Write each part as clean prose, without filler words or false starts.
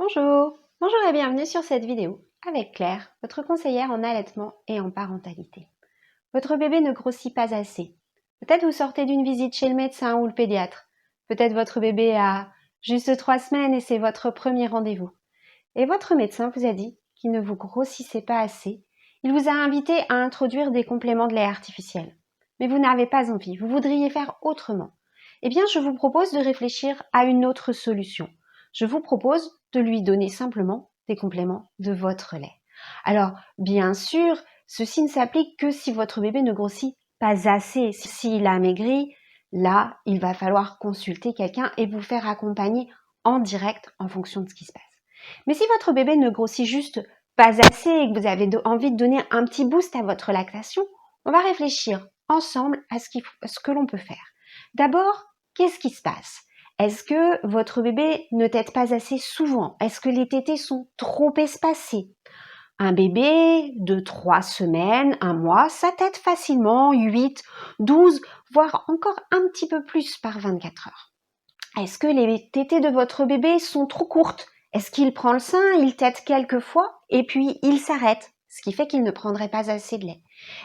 Bonjour, bonjour et bienvenue sur cette vidéo avec Claire, votre conseillère en allaitement et en parentalité. Votre bébé ne grossit pas assez. Peut-être vous sortez d'une visite chez le médecin ou le pédiatre. Peut-être votre bébé a juste 3 semaines et c'est votre premier rendez-vous. Et votre médecin vous a dit qu'il ne vous grossissait pas assez. Il vous a invité à introduire des compléments de lait artificiel. Mais vous n'avez pas envie, vous voudriez faire autrement. Eh bien, je vous propose de réfléchir à une autre solution. Je vous propose de lui donner simplement des compléments de votre lait. Alors, bien sûr, ceci ne s'applique que si votre bébé ne grossit pas assez. S'il a maigri, là, il va falloir consulter quelqu'un et vous faire accompagner en direct en fonction de ce qui se passe. Mais si votre bébé ne grossit juste pas assez et que vous avez envie de donner un petit boost à votre lactation, on va réfléchir ensemble à ce que l'on peut faire. D'abord, qu'est-ce qui se passe? Est-ce que votre bébé ne tète pas assez souvent? Est-ce que les tétés sont trop espacés? Un bébé de 3 semaines, 1 mois, ça tète facilement 8, 12, voire encore un petit peu plus par 24 heures. Est-ce que les tétées de votre bébé sont trop courtes? Est-ce qu'il prend le sein, il tète quelques fois et puis il s'arrête, ce qui fait qu'il ne prendrait pas assez de lait?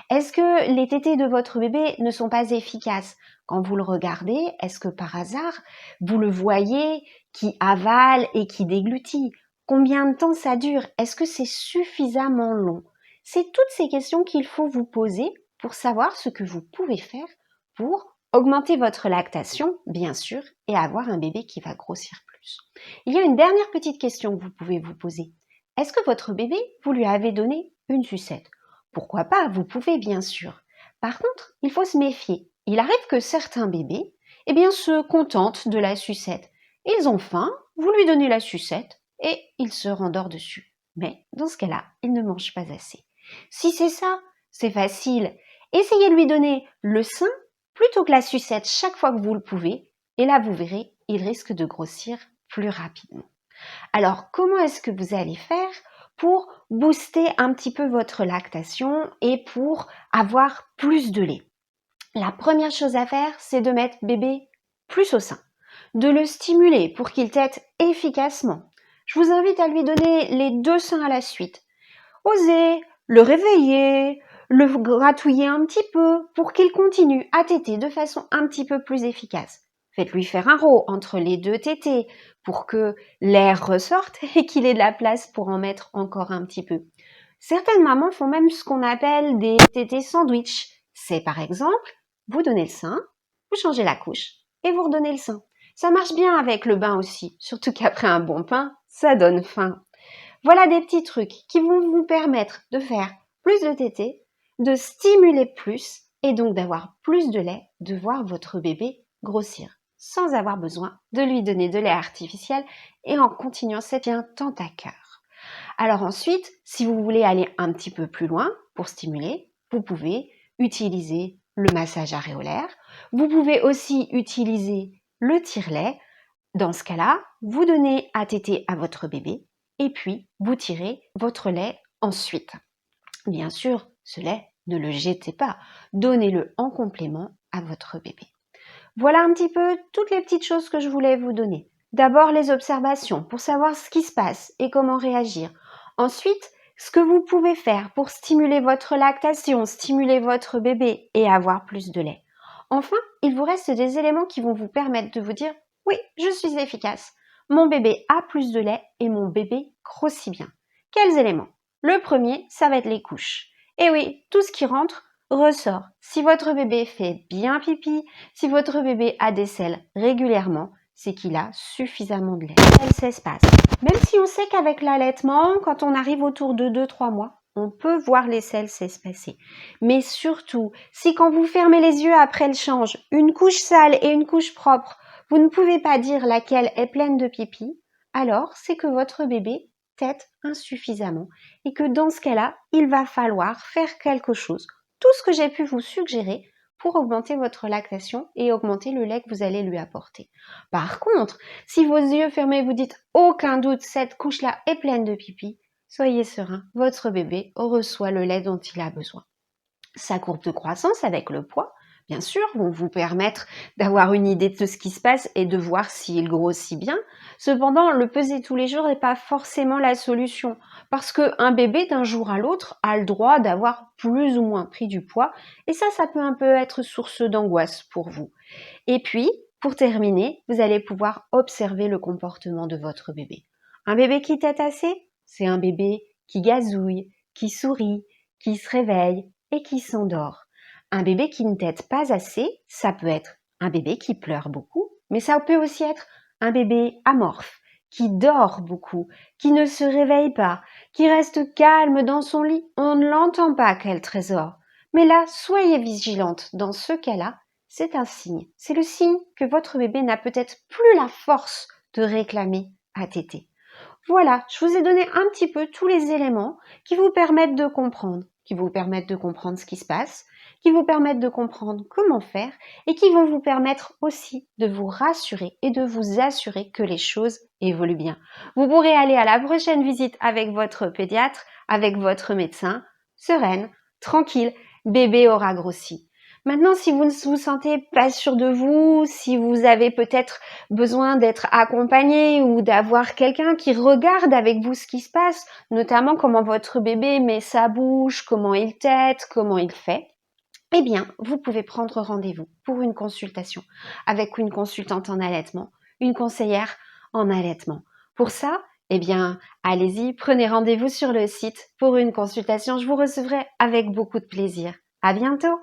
Est-ce que les tétées de votre bébé ne sont pas efficaces? Quand vous le regardez, est-ce que par hasard, vous le voyez qui avale et qui déglutit? Combien de temps ça dure? Est-ce que c'est suffisamment long? C'est toutes ces questions qu'il faut vous poser pour savoir ce que vous pouvez faire pour augmenter votre lactation, bien sûr, et avoir un bébé qui va grossir plus. Il y a une dernière petite question que vous pouvez vous poser. Est-ce que votre bébé, vous lui avez donné une sucette? Pourquoi pas, vous pouvez bien sûr. Par contre, il faut se méfier. Il arrive que certains bébés, se contentent de la sucette. Ils ont faim, vous lui donnez la sucette et il se rendort dessus. Mais dans ce cas-là, il ne mange pas assez. Si c'est ça, c'est facile. Essayez de lui donner le sein plutôt que la sucette chaque fois que vous le pouvez, et là vous verrez, il risque de grossir plus rapidement. Alors comment est-ce que vous allez faire pour booster un petit peu votre lactation et pour avoir plus de lait? La première chose à faire, c'est de mettre bébé plus au sein, de le stimuler pour qu'il tète efficacement. Je vous invite à lui donner les 2 seins à la suite. Osez le réveiller, le gratouiller un petit peu pour qu'il continue à téter de façon un petit peu plus efficace. Faites-lui faire un rot entre les 2 tétés pour que l'air ressorte et qu'il ait de la place pour en mettre encore un petit peu. Certaines mamans font même ce qu'on appelle des tétés sandwich. C'est par exemple, vous donnez le sein, vous changez la couche et vous redonnez le sein. Ça marche bien avec le bain aussi, surtout qu'après un bon pain, ça donne faim. Voilà des petits trucs qui vont vous permettre de faire plus de tétés, de stimuler plus et donc d'avoir plus de lait, de voir votre bébé grossir sans avoir besoin de lui donner de lait artificiel et en continuant cette bien tant à cœur. Alors ensuite, si vous voulez aller un petit peu plus loin pour stimuler, vous pouvez utiliser le massage aréolaire. Vous pouvez aussi utiliser le tire-lait. Dans ce cas-là, vous donnez à téter à votre bébé et puis vous tirez votre lait ensuite. Bien sûr, ce lait, ne le jetez pas. Donnez-le en complément à votre bébé. Voilà un petit peu toutes les petites choses que je voulais vous donner. D'abord les observations pour savoir ce qui se passe et comment réagir. Ensuite, ce que vous pouvez faire pour stimuler votre lactation, stimuler votre bébé et avoir plus de lait. Enfin, il vous reste des éléments qui vont vous permettre de vous dire « Oui, je suis efficace. Mon bébé a plus de lait et mon bébé grossit bien. » Quels éléments? Le premier, ça va être les couches. Et oui, tout ce qui rentre ressort. Si votre bébé fait bien pipi, si votre bébé a des selles régulièrement, c'est qu'il a suffisamment de lait. Elle s'espace. Même si on sait qu'avec l'allaitement, quand on arrive autour de 2-3 mois, on peut voir les selles s'espacer. Mais surtout, si quand vous fermez les yeux après le change, une couche sale et une couche propre, vous ne pouvez pas dire laquelle est pleine de pipi, alors c'est que votre bébé tète insuffisamment et que dans ce cas-là, il va falloir faire quelque chose. Tout ce que j'ai pu vous suggérer pour augmenter votre lactation et augmenter le lait que vous allez lui apporter. Par contre, si vos yeux fermés vous dites aucun doute, cette couche-là est pleine de pipi, soyez serein, votre bébé reçoit le lait dont il a besoin. Sa courbe de croissance avec le poids bien sûr, vont vous permettre d'avoir une idée de ce qui se passe et de voir s'il grossit bien. Cependant, le peser tous les jours n'est pas forcément la solution, parce qu'un bébé d'un jour à l'autre a le droit d'avoir plus ou moins pris du poids, et ça peut un peu être source d'angoisse pour vous. Et puis, pour terminer, vous allez pouvoir observer le comportement de votre bébé. Un bébé qui tète assez, c'est un bébé qui gazouille, qui sourit, qui se réveille et qui s'endort. Un bébé qui ne tète pas assez, ça peut être un bébé qui pleure beaucoup, mais ça peut aussi être un bébé amorphe, qui dort beaucoup, qui ne se réveille pas, qui reste calme dans son lit. On ne l'entend pas, quel trésor. Mais là, soyez vigilante. Dans ce cas-là, c'est un signe. C'est le signe que votre bébé n'a peut-être plus la force de réclamer à téter. Voilà, je vous ai donné un petit peu tous les éléments qui vous permettent de comprendre, ce qui se passe, qui vous permettent de comprendre comment faire et qui vont vous permettre aussi de vous rassurer et de vous assurer que les choses évoluent bien. Vous pourrez aller à la prochaine visite avec votre pédiatre, avec votre médecin, sereine, tranquille, bébé aura grossi. Maintenant, si vous ne vous sentez pas sûr de vous, si vous avez peut-être besoin d'être accompagné ou d'avoir quelqu'un qui regarde avec vous ce qui se passe, notamment comment votre bébé met sa bouche, comment il tète, comment il fait, eh bien, vous pouvez prendre rendez-vous pour une consultation avec une consultante en allaitement, une conseillère en allaitement. Pour ça, eh bien, allez-y, prenez rendez-vous sur le site pour une consultation. Je vous recevrai avec beaucoup de plaisir. À bientôt!